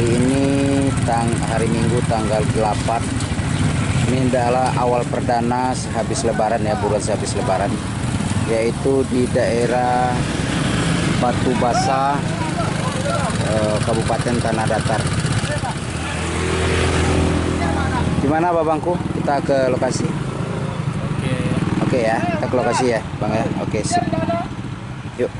Hari ini hari Minggu tanggal 8. Ini adalah awal perdana sehabis lebaran ya, buruan sehabis lebaran, yaitu di daerah Batu Basah, Kabupaten Tanah Datar. Gimana babangku? Kita ke lokasi. Oke ya, kita ke lokasi ya, Bang ya. Oke, sip. Yuk.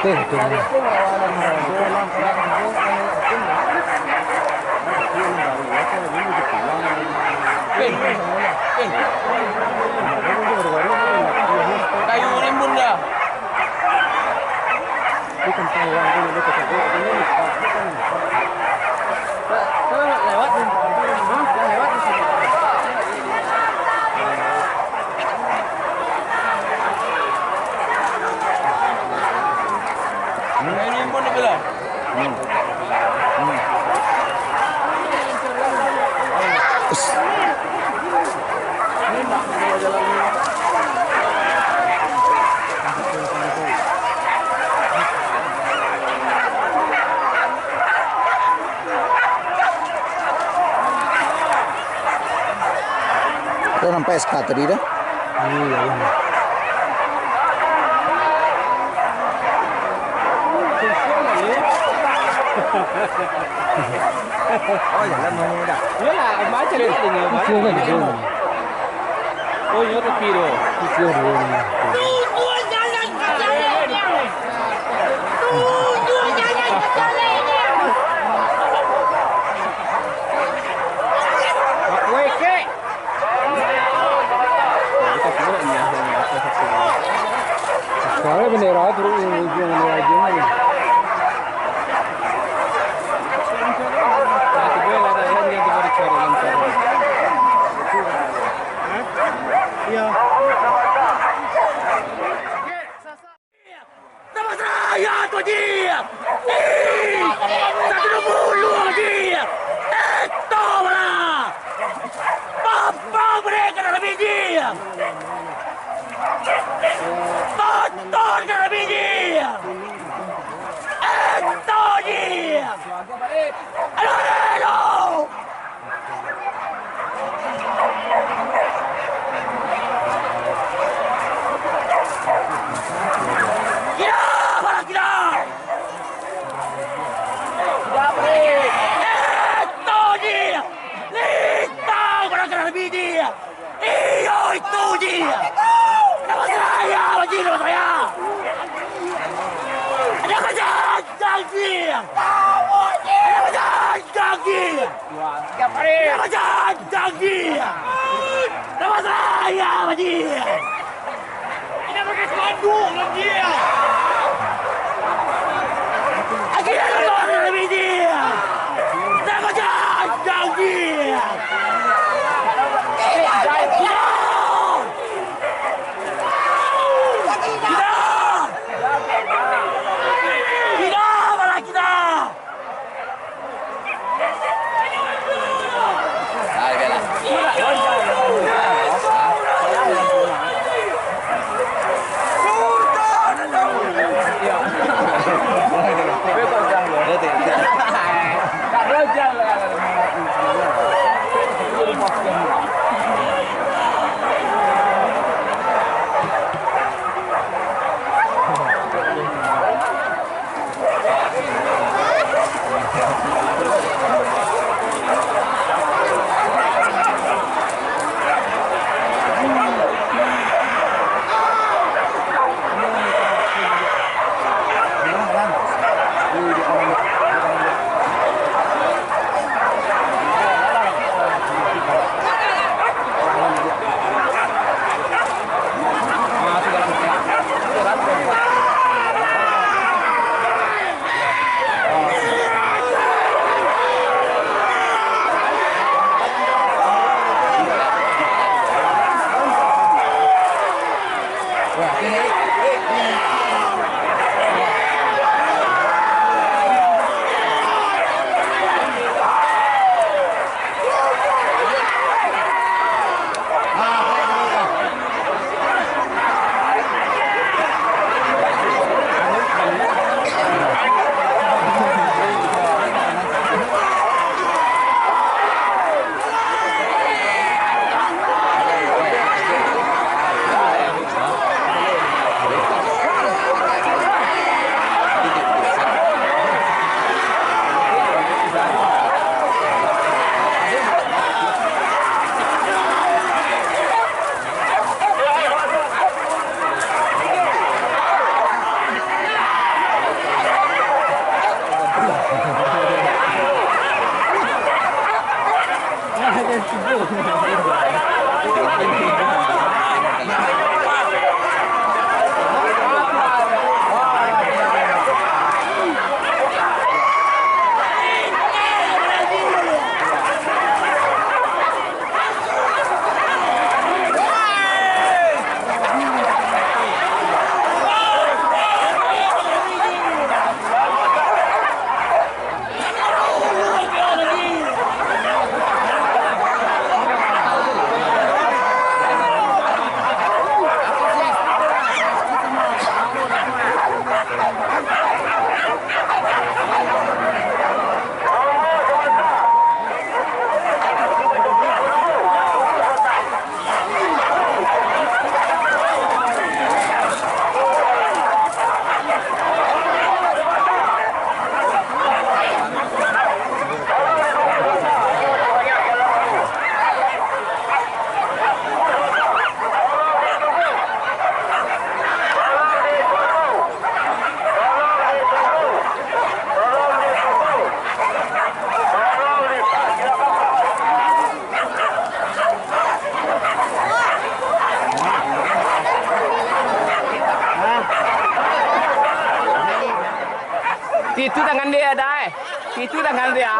Kayu rimbun dah. Kayu rimbun ni bila? Dah nampak SK tadi dah. Oh, jalan mana dah? Yalah, baca dia tengok. Oh, ya tu piro. Tujuan jalan ke jalannya. Tujuan jalan ke jalannya. Weke. Kita pula ni ada apa satu. Sekarang bendera terus ujung lagi ni. Nama saya tu dia. Satu puluh dia. Itu lah. Papa mereka dah lebih dia. Tonton dah lebih dia. Itu dia. Halo. Itu dia. Nama saya, wajib nama saya. Ada kerjaan kaki. Ada kerjaan kaki. Ada kerjaan kaki. Nama saya, wajib. Ini pakai spanduk lagi. Akhirnya orang lebih dia. Ada kerjaan kaki. Itu tangan dia dah. Itu tangan dia.